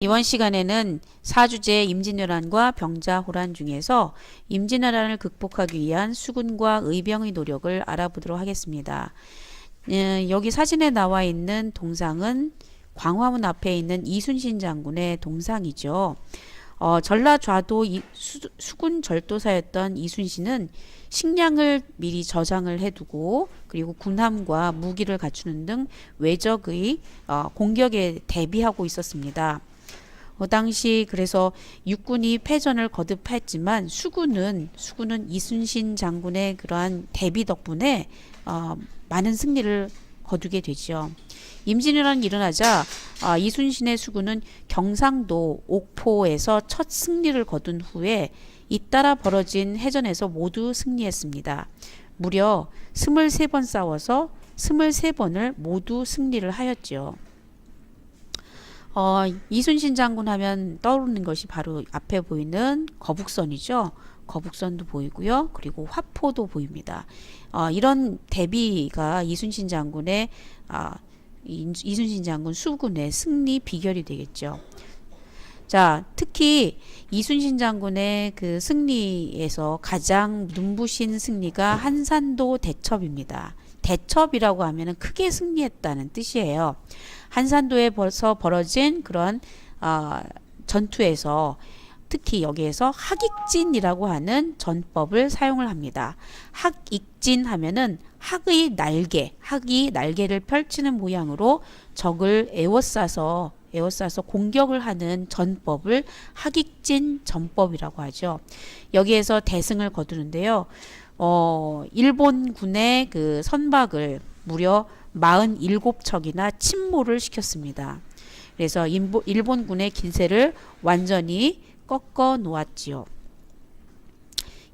이번 시간에는 사주제 임진왜란과 병자호란 중에서 임진왜란을 극복하기 위한 수군과 의병의 노력을 알아보도록 하겠습니다. 여기 사진에 나와 있는 동상은 광화문 앞에 있는 이순신 장군의 동상이죠. 전라좌도 수군 절도사였던 이순신은 식량을 미리 저장을 해두고 그리고 군함과 무기를 갖추는 등 외적의 공격에 대비하고 있었습니다. 당시 그래서 육군이 패전을 거듭했지만 수군은 이순신 장군의 그러한 대비 덕분에 많은 승리를 거두게 되죠. 임진왜란이 일어나자 이순신의 수군은 경상도 옥포에서 첫 승리를 거둔 후에 잇따라 벌어진 해전에서 모두 승리했습니다. 무려 23번 싸워서 23번을 모두 승리를 하였죠. 이순신 장군 하면 떠오르는 것이 바로 앞에 보이는 거북선이죠. 거북선도 보이고요. 그리고 화포도 보입니다. 이런 대비가 이순신 장군의 이순신 장군 수군의 승리 비결이 되겠죠. 자, 특히 이순신 장군의 그 승리에서 가장 눈부신 승리가 한산도 대첩입니다. 대첩이라고 하면은 크게 승리했다는 뜻이에요. 한산도에서 벌어진 그런 전투에서 특히 여기에서 학익진이라고 하는 전법을 사용을 합니다. 학익진 하면은 학이 날개를 펼치는 모양으로 적을 에워싸서 공격을 하는 전법을 학익진 전법이라고 하죠. 여기에서 대승을 거두는데요. 일본군의 그 선박을 무려 47척이나 침몰을 시켰습니다. 그래서 일본군의 기세를 완전히 꺾어 놓았지요.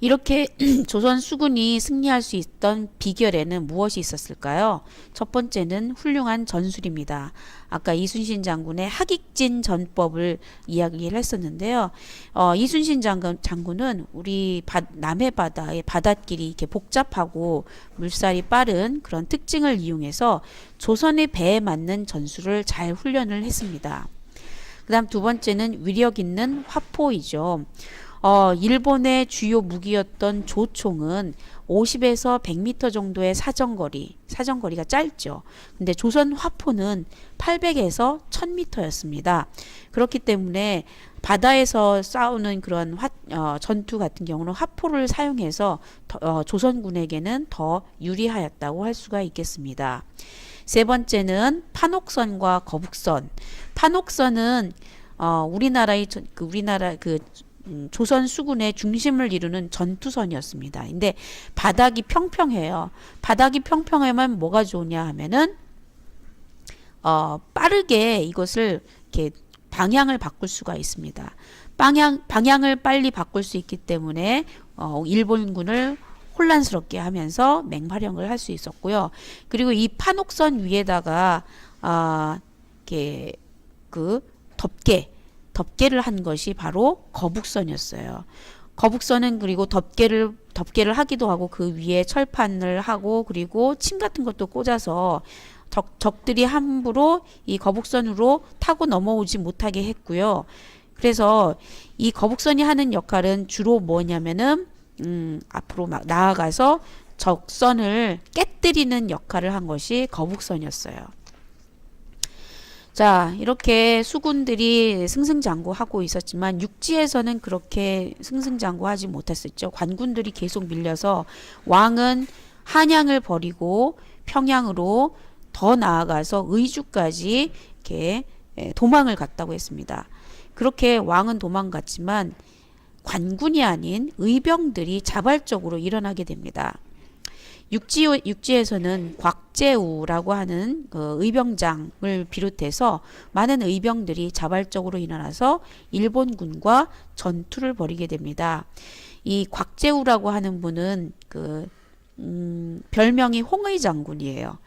이렇게 조선 수군이 승리할 수 있던 비결에는 무엇이 있었을까요? 첫 번째는 훌륭한 전술입니다. 아까 이순신 장군의 학익진 전법을 이야기를 했었는데요. 이순신 장군은 우리 남해 바다의 바닷길이 이렇게 복잡하고 물살이 빠른 그런 특징을 이용해서 조선의 배에 맞는 전술을 잘 훈련을 했습니다. 그 다음 두 번째는 위력 있는 화포이죠. 일본의 주요 무기였던 조총은 50에서 100m 정도의 사정거리가 짧죠. 근데 조선 화포는 800에서 1000m였습니다. 그렇기 때문에 바다에서 싸우는 그런 전투 같은 경우는 화포를 사용해서 조선군에게는 더 유리하였다고 할 수가 있겠습니다. 세 번째는 판옥선과 거북선. 판옥선은 우리나라 조선 수군의 중심을 이루는 전투선이었습니다. 근데 바닥이 평평해요. 바닥이 평평하면 뭐가 좋으냐 하면은 빠르게 이것을 이렇게 방향을 바꿀 수가 있습니다. 방향을 빨리 바꿀 수 있기 때문에 일본군을 혼란스럽게 하면서 맹활약을 할 수 있었고요. 그리고 이 판옥선 위에다가 이렇게 그 덮개를 한 것이 바로 거북선이었어요. 거북선은 그리고 덮개를 하기도 하고 그 위에 철판을 하고 그리고 침 같은 것도 꽂아서 적들이 함부로 이 거북선으로 타고 넘어오지 못하게 했고요. 그래서 이 거북선이 하는 역할은 주로 뭐냐면은 앞으로 막 나아가서 적선을 깨뜨리는 역할을 한 것이 거북선이었어요. 자, 이렇게 수군들이 승승장구하고 있었지만 육지에서는 그렇게 승승장구하지 못했었죠. 관군들이 계속 밀려서 왕은 한양을 버리고 평양으로 더 나아가서 의주까지 이렇게 도망을 갔다고 했습니다. 그렇게 왕은 도망갔지만 관군이 아닌 의병들이 자발적으로 일어나게 됩니다. 육지에서는 곽재우라고 하는 그 의병장을 비롯해서 많은 의병들이 자발적으로 일어나서 일본군과 전투를 벌이게 됩니다. 이 곽재우라고 하는 분은 별명이 홍의 장군이에요.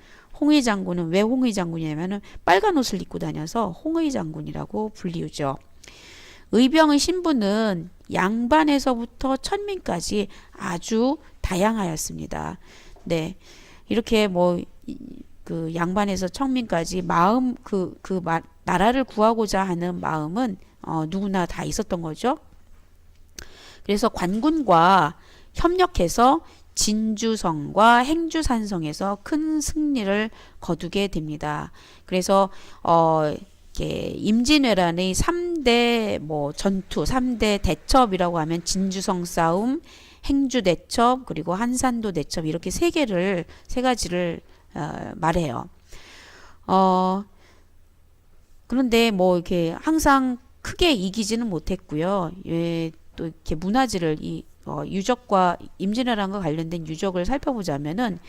홍의 장군은 왜 홍의 장군이냐면은 빨간 옷을 입고 다녀서 홍의 장군이라고 불리우죠. 의병의 신분은 양반에서부터 천민까지 아주 다양하였습니다. 이렇게 그 양반에서 청민까지 나라를 구하고자 하는 마음은 누구나 다 있었던 거죠. 그래서 관군과 협력해서 진주성과 행주산성에서 큰 승리를 거두게 됩니다. 그래서 임진왜란의 3대 전투, 3대 대첩이라고 하면 진주성 싸움, 행주 대첩, 그리고 한산도 대첩, 이렇게 세 가지를 말해요. 그런데 이렇게 항상 크게 이기지는 못했고요. 또 이렇게 문화지를 유적과 임진왜란과 관련된 유적을 살펴보자면은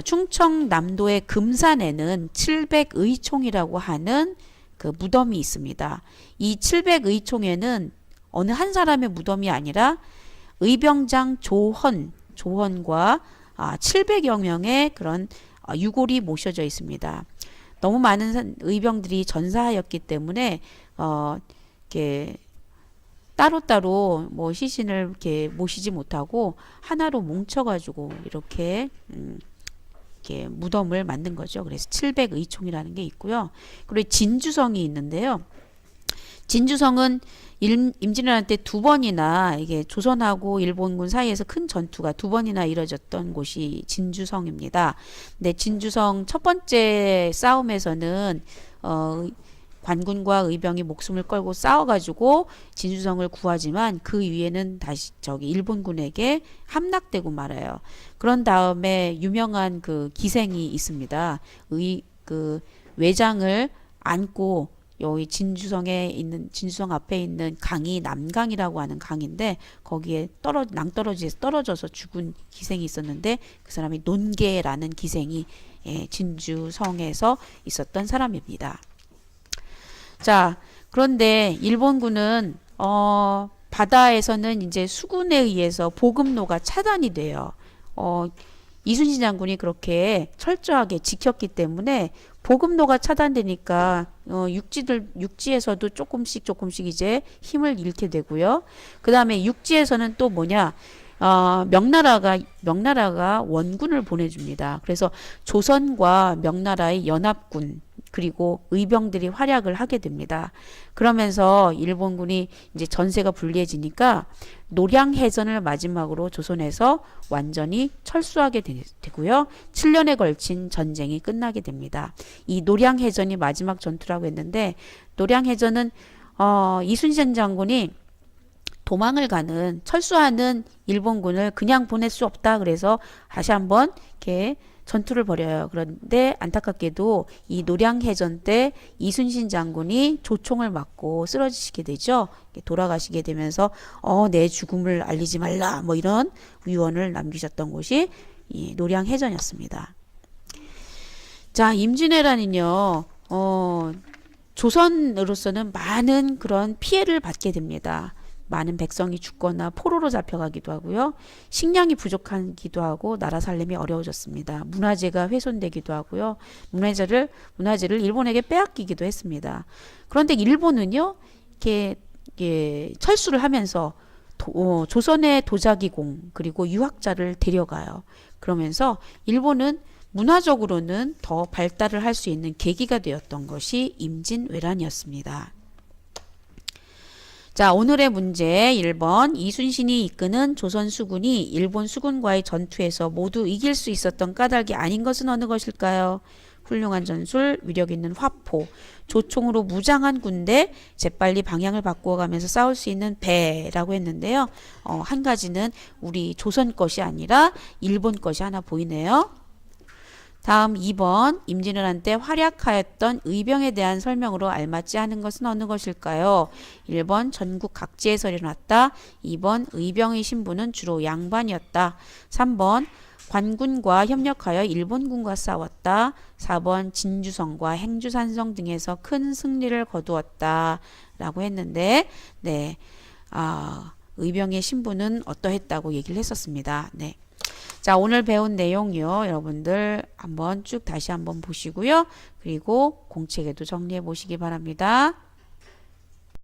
충청남도의 금산에는 700의총이라고 하는 그 무덤이 있습니다. 이 700의총에는 어느 한 사람의 무덤이 아니라 의병장 조헌과 700여 명의 그런 유골이 모셔져 있습니다. 너무 많은 의병들이 전사하였기 때문에 이렇게 따로따로 시신을 이렇게 모시지 못하고 하나로 뭉쳐가지고 이렇게 무덤을 만든 거죠. 그래서 700의총이라는 게 있고요. 그리고 진주성이 있는데요. 진주성은 임진왜란 때 2번이나 이게 조선하고 일본군 사이에서 큰 전투가 2번이나 이뤄졌던 곳이 진주성입니다. 근데 진주성 첫 번째 싸움에서는 관군과 의병이 목숨을 걸고 싸워가지고 진주성을 구하지만 그 위에는 다시 일본군에게 함락되고 말아요. 그런 다음에 유명한 그 기생이 있습니다. 그 외장을 안고 여기 진주성 앞에 있는 강이 남강이라고 하는 강인데 거기에 낭떠러지에서 떨어져서 죽은 기생이 있었는데 그 사람이 논계라는 기생이 진주성에서 있었던 사람입니다. 자, 그런데 일본군은 바다에서는 이제 수군에 의해서 보급로가 차단이 돼요. 이순신 장군이 그렇게 철저하게 지켰기 때문에 보급로가 차단되니까 육지에서도 조금씩 이제 힘을 잃게 되고요. 그 다음에 육지에서는 또 뭐냐? 명나라가 원군을 보내줍니다. 그래서 조선과 명나라의 연합군 그리고 의병들이 활약을 하게 됩니다. 그러면서 일본군이 이제 전세가 불리해지니까 노량해전을 마지막으로 조선에서 완전히 철수하게 되고요. 7년에 걸친 전쟁이 끝나게 됩니다. 이 노량해전이 마지막 전투라고 했는데 노량해전은 이순신 장군이 도망을 가는 철수하는 일본군을 그냥 보낼 수 없다. 그래서 다시 한번 이렇게 전투를 벌여요. 그런데 안타깝게도 이 노량해전 때 이순신 장군이 조총을 맞고 쓰러지시게 되죠. 돌아가시게 되면서 내 죽음을 알리지 말라 이런 위원을 남기셨던 곳이 이 노량해전이었습니다. 자, 임진왜란은요. 조선으로서는 많은 그런 피해를 받게 됩니다. 많은 백성이 죽거나 포로로 잡혀가기도 하고요. 식량이 부족하기도 하고 나라 살림이 어려워졌습니다. 문화재가 훼손되기도 하고요. 문화재를 일본에게 빼앗기기도 했습니다. 그런데 일본은요, 이렇게 철수를 하면서 조선의 도자기공 그리고 유학자를 데려가요. 그러면서 일본은 문화적으로는 더 발달을 할 수 있는 계기가 되었던 것이 임진왜란이었습니다. 자, 오늘의 문제 1번. 이순신이 이끄는 조선 수군이 일본 수군과의 전투에서 모두 이길 수 있었던 까닭이 아닌 것은 어느 것일까요? 훌륭한 전술, 위력 있는 화포, 조총으로 무장한 군대, 재빨리 방향을 바꾸어 가면서 싸울 수 있는 배라고 했는데요. 한 가지는 우리 조선 것이 아니라 일본 것이 하나 보이네요. 다음 2번. 임진왜란 때 활약하였던 의병에 대한 설명으로 알맞지 않은 것은 어느 것일까요? 1번 전국 각지에서 일어났다. 2번 의병의 신분은 주로 양반이었다. 3번 관군과 협력하여 일본군과 싸웠다. 4번 진주성과 행주산성 등에서 큰 승리를 거두었다 라고 했는데 네, 의병의 신분은 어떠했다고 얘기를 했었습니다. 네. 자, 오늘 배운 내용이요. 여러분들 다시 한번 보시고요. 그리고 공책에도 정리해 보시기 바랍니다.